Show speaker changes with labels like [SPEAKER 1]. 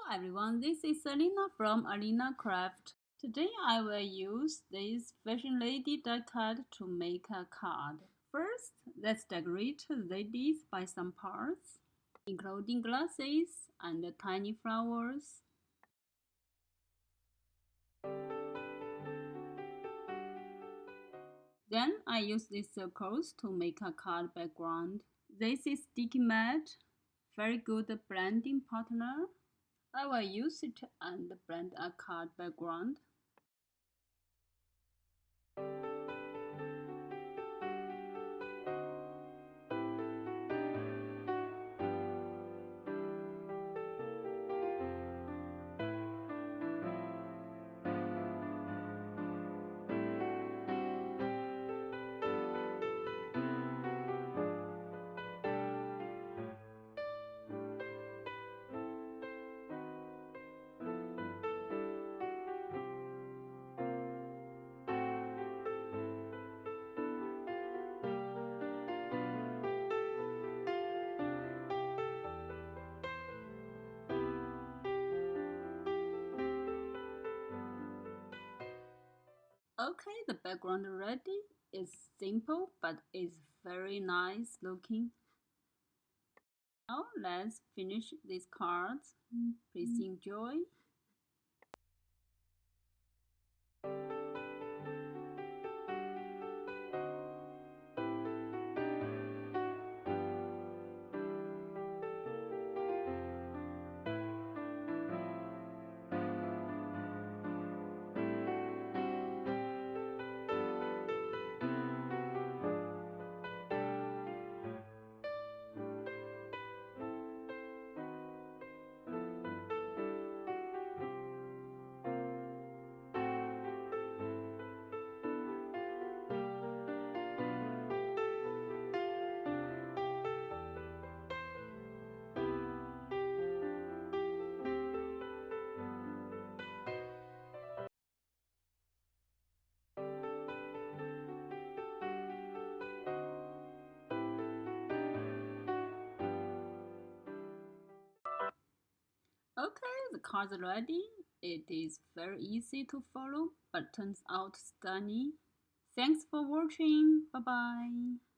[SPEAKER 1] Hello everyone, this is Alina from Alinacutle. Today I will use this fashion lady die cut to make a card. First, let's decorate the ladies by some parts, including glasses and tiny flowers. Then I use these circles to make a card background. This is sticky mat, very good blending partner. I will use it and blend a card background. Okay, the background ready. It's simple but it's very nice looking. Now let's finish these cards. Please enjoy. Okay, the cards are ready. It is very easy to follow but turns out stunning. Thanks for watching. Bye bye.